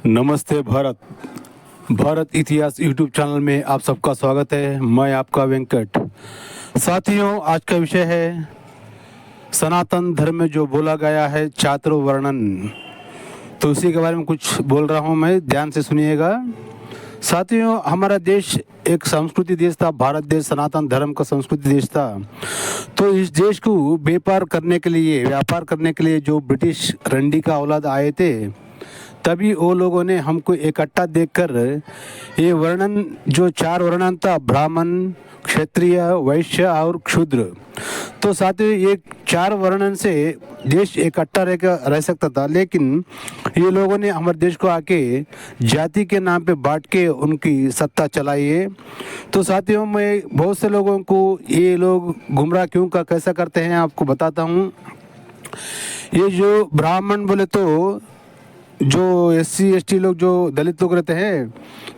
नमस्ते भारत। भारत इतिहास YouTube channel में आप सबका स्वागत है। मैं आपका वेंकट। साथियों, आज का विषय है सनातन धर्म में जो बोला गया है चातुर्वर्णन। तो उसी के बारे में कुछ बोल रहा हूँ मैं, ध्यान से सुनिएगा। साथियों, हमारा देश एक संस्कृति देश था। भारत देश सनातन धर्म का संस्कृति देश था। तो इस देश को व्यापार करने के लिए जो ब्रिटिश रंडी का औलाद आए थे, तभी वो लोगों ने हमको इकट्ठा देखकर ये वर्णन जो 4 वर्णन था, ब्राह्मण, क्षत्रिय, वैश्य और क्षूद्र। तो साथियों, ये 4 वर्णन से देश इकट्ठा रह सकता था, लेकिन ये लोगों ने हमारे देश को आके जाति के नाम पे बांट के उनकी सत्ता चलाई है। तो साथियों, मैं बहुत से लोगों को ये लोग गुमराह क्यों कैसा करते हैं आपको बताता हूँ। ये जो ब्राह्मण बोले तो जो SC ST लोग, जो दलित लोग रहते हैं,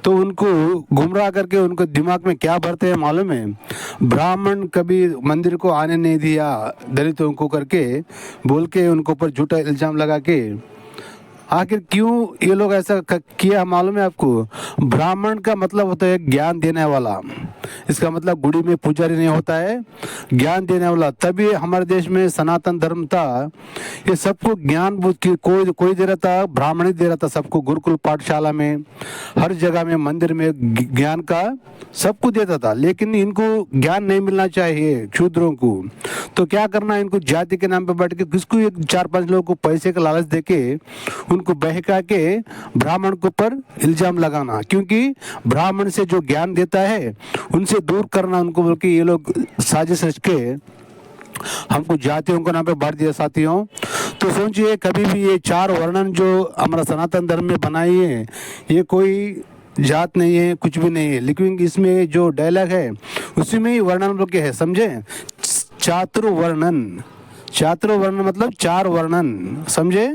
तो उनको गुमराह करके उनको दिमाग में क्या भरते हैं मालूम है? ब्राह्मण कभी मंदिर को आने नहीं दिया दलितों को करके बोल के उनको ऊपर झूठा इल्जाम लगा के। आखिर क्यों ये लोग ऐसा किया मालूम है आपको? ब्राह्मण का मतलब होता है ज्ञान देने वाला। इसका मतलब गुड़ी में पुजारी नहीं होता है, ज्ञान देने वाला। तभी हमारे देश में सनातन धर्म था। ये सबको ज्ञान बुद्ध की कोई दे रहा था, ब्राह्मण ही दे रहा था सबको। गुरुकुल पाठशाला में, हर जगह में, मंदिर में ज्ञान का सबको देता था। लेकिन इनको ज्ञान नहीं मिलना चाहिए क्षूद्रों को। तो क्या करना, इनको जाति के नाम पे बैठ के किसको 4-5 लोगों को पैसे का लालच देके उनको बहका के ब्राह्मण के ऊपर इल्जाम लगाना। क्योंकि ब्राह्मण से जो ज्ञान देता है उनसे दूर करना उनको, बोल के ये लोग साजिश रच के हमको जातियों के नाम पे बांट दिया। साथियों, तो सोचिए, कभी भी ये 4 वर्णन जो हमारा सनातन धर्म में बनाई है, ये कोई जात नहीं है, कुछ भी नहीं है। लेकिन इसमें जो डायलॉग है उसी में ही वर्णन बोल के है, समझे? चातुर्वर्णन। चातुर्वर्णन मतलब 4 वर्णन, समझे?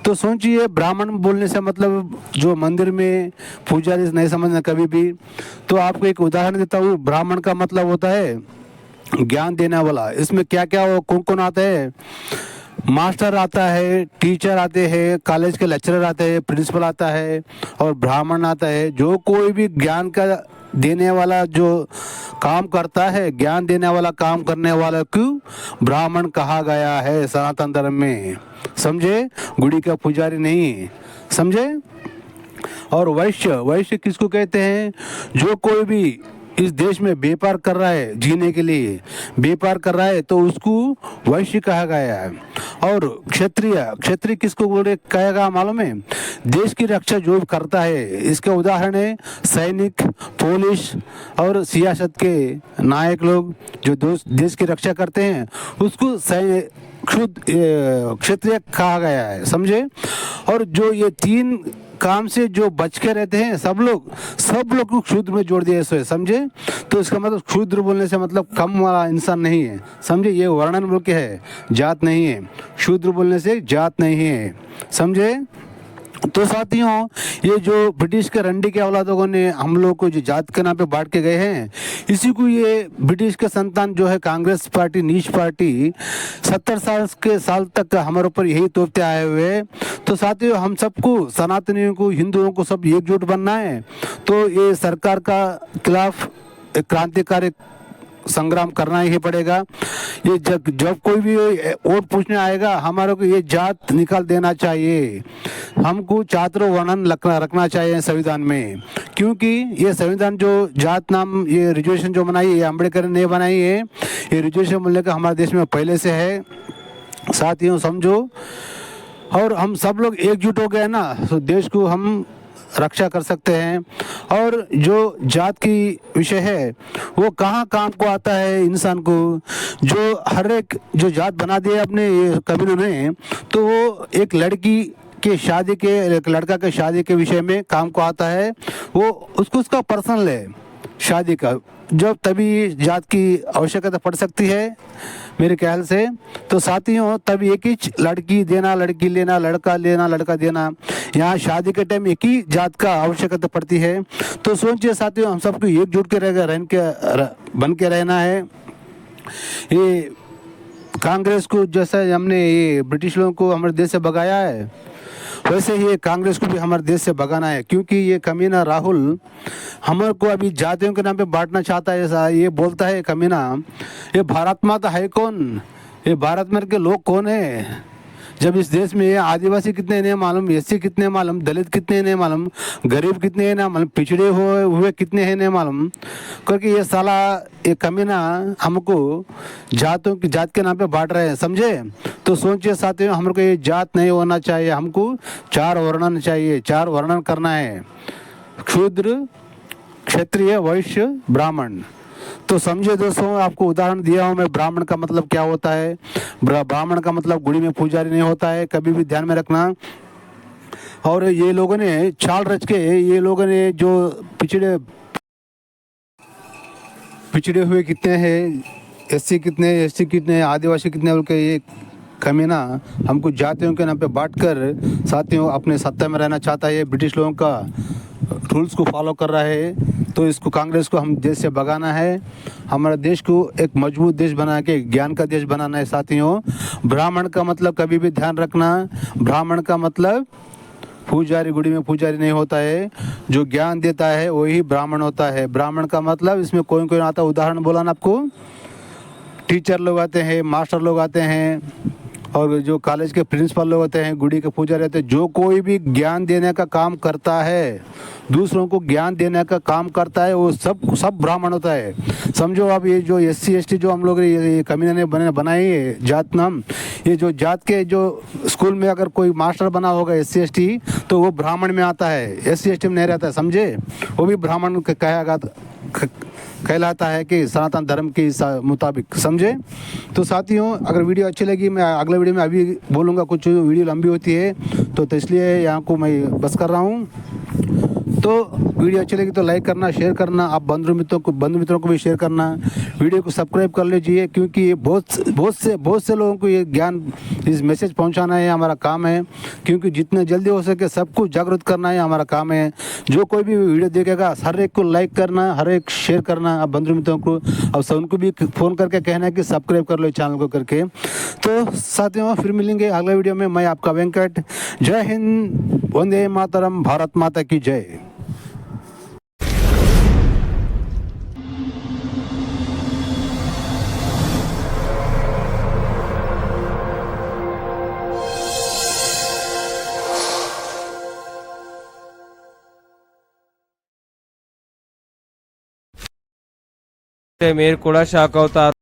तो सोचिए, ब्राह्मण बोलने से मतलब जो मंदिर में पुजारी नहीं समझना कभी भी। तो आपको एक उदाहरण देता हूँ। ब्राह्मण का मतलब होता है ज्ञान देने वाला। इसमें क्या क्या कौन कौन आता है? मास्टर आता है, टीचर आते हैं, कॉलेज के लेक्चरर आते हैं, प्रिंसिपल आता है और ब्राह्मण आता है। जो कोई भी ज्ञान का देने वाला जो काम करता है, ज्ञान देने वाला काम करने वाला क्यों ब्राह्मण कहा गया है सनातन धर्म में, समझे? गुड़ी का पुजारी नहीं, समझे? और वैश्य किसको कहते हैं? जो कोई भी इस देश में व्यापार कर रहा है, जीने के लिए व्यापार कर रहा है, तो उसको वैश्य कहा गया है। और क्षत्रिय किसको कहेगा मालूम है? देश की रक्षा जो करता है। इसका उदाहरण है सैनिक, पुलिस और सियासत के नायक लोग जो देश की रक्षा करते हैं, उसको क्षत्रिय कहा गया है, समझे? और जो ये 3 काम से जो बच के रहते हैं सब लोग को क्षुद्र में जोड़ दिया है, समझे? तो इसका मतलब क्षुद्र बोलने से मतलब कम वाला इंसान नहीं है, समझे? ये वर्णन बोल के है, जात नहीं है। क्षुद्र बोलने से जात नहीं है, समझे? तो साथियों, ये जो ब्रिटिश के रंडी के औलादों ने हम लोग को जो जात के नाम पे बांट के गए हैं, इसी को ये ब्रिटिश के संतान जो है कांग्रेस पार्टी, नीच पार्टी, 70 साल तक हमारे ऊपर यही तोपते आए हुए। तो साथियों, हम सबको, सनातनियों को, हिंदुओं को सब एकजुट बनना है। तो ये सरकार का खिलाफ एक क्रांतिकारी संग्राम करना ही पड़ेगा। ये जब कोई भी वोट पूछने आएगा, हमारे को ये जात निकाल देना चाहिए। हमको चातुर्वर्णन रखना चाहिए संविधान में। क्योंकि ये संविधान जो जात नाम ये रिजर्वेशन जो बनाई है, ये अम्बेडकर ने बनाई है। ये रिजर्वेशन मिलने का हमारे देश में पहले से है, साथियों, समझो। और हम सब लोग एकजुट हो गए ना, तो देश को हम रक्षा कर सकते हैं। और जो जात की विषय है वो कहाँ काम को आता है इंसान को? जो हर एक जो जात बना दिया अपने कबीलों ने, तो वो एक लड़की के शादी के, एक लड़का के शादी के विषय में काम को आता है। वो उसका पर्सनल है शादी का, जब तभी जात की आवश्यकता पड़ सकती है मेरे ख्याल से। तो साथियों, तब एक ही लड़की देना, लड़की लेना, लड़का लेना, लड़का देना, यहाँ शादी के टाइम एक ही जात का आवश्यकता पड़ती है। तो सोचिए साथियों, हम सबको एकजुट के बन के रहना है। ये कांग्रेस को जैसा हमने ये ब्रिटिश लोगों को हमारे देश से भगाया है, वैसे ही ये कांग्रेस को भी हमारे देश से भगाना है, क्योंकि ये कमीना राहुल हमारे को अभी जातियों के नाम पे बांटना चाहता है। ऐसा ये बोलता है कमीना, ये भारत माता है कौन, ये भारत में के लोग कौन है, जब इस देश में ये आदिवासी कितने नहीं मालूम, एससी कितने मालूम, दलित कितने नहीं मालूम, गरीब कितने हैं ना मालूम, पिछड़े हुए कितने हैं नहीं मालूम, क्योंकि ये साला ये कमीना हमको जात के नाम पे बांट रहे हैं, समझे। तो सोचिए साथियों, हमको ये जात नहीं होना चाहिए, हमको 4 वर्णन चाहिए, 4 वर्णन करना है, क्षूद्र, क्षत्रिय, वैश्य, ब्राह्मण। तो समझे दोस्तों, आपको उदाहरण दिया हूँ मैं, ब्राह्मण का मतलब क्या होता है। ब्राह्मण का मतलब गुड़ी में पुजारी नहीं होता है, कभी भी ध्यान में रखना। और ये लोगों ने चाल रच के, ये लोगों ने जो पिछड़े हुए कितने हैं, एससी कितने, आदिवासी कितने, बोल के ये कमीना हमको जातियों के नाम पे बांट कर साथियों अपने सत्ता में रहना चाहता है। ये ब्रिटिश लोगों का रूल्स को फॉलो कर रहा है। तो इसको, कांग्रेस को हम देश से भगाना है, हमारे देश को एक मजबूत देश बना के ज्ञान का देश बनाना है साथियों। ब्राह्मण का मतलब कभी भी ध्यान रखना, ब्राह्मण का मतलब पुजारी, गुड़ी में पुजारी नहीं होता है, जो ज्ञान देता है वही ब्राह्मण होता है। ब्राह्मण का मतलब इसमें कोई आता, उदाहरण बोला ना आपको, टीचर लोग आते हैं, मास्टर लोग आते हैं, और जो कॉलेज के प्रिंसिपल लोग होते हैं, गुड़ी के पूजा रहते हैं, जो कोई भी ज्ञान देने का काम करता है, दूसरों को ज्ञान देने का काम करता है, वो सब ब्राह्मण होता है। समझो आप, ये जो SC ST जो हम लोग ये कमीने ने बनाई है जात नाम, ये जो जात के जो स्कूल में अगर कोई मास्टर बना होगा SC ST, तो वो ब्राह्मण में आता है, SC ST में नहीं रहता है, समझे। वो भी ब्राह्मण कहलाता है कि सनातन धर्म के मुताबिक, समझे। तो साथियों, अगर वीडियो अच्छी लगी, मैं अगले वीडियो में अभी बोलूँगा, कुछ वीडियो लंबी होती है तो इसलिए यहाँ को मैं बस कर रहा हूँ। तो वीडियो अच्छी लगी तो लाइक करना, शेयर करना, आप बंधु मित्रों को भी शेयर करना, वीडियो को सब्सक्राइब कर लीजिए, क्योंकि ये बहुत से लोगों को ये ज्ञान, इस मैसेज पहुंचाना है हमारा काम है, क्योंकि जितने जल्दी हो सके सबको जागरूक करना है हमारा काम है। जो कोई भी वीडियो देखेगा हर एक को लाइक करना, हर एक शेयर करना, आप बंधु मित्रों को, और सब उनको भी फ़ोन करके कहना है कि सब्सक्राइब कर लो चैनल को करके। तो साथियों, फिर मिलेंगे अगले वीडियो में। मैं आपका वेंकट, जय हिंद, वंदे मातरम, भारत माता की जय। మీరు కూడా షాక్ అవుతారు.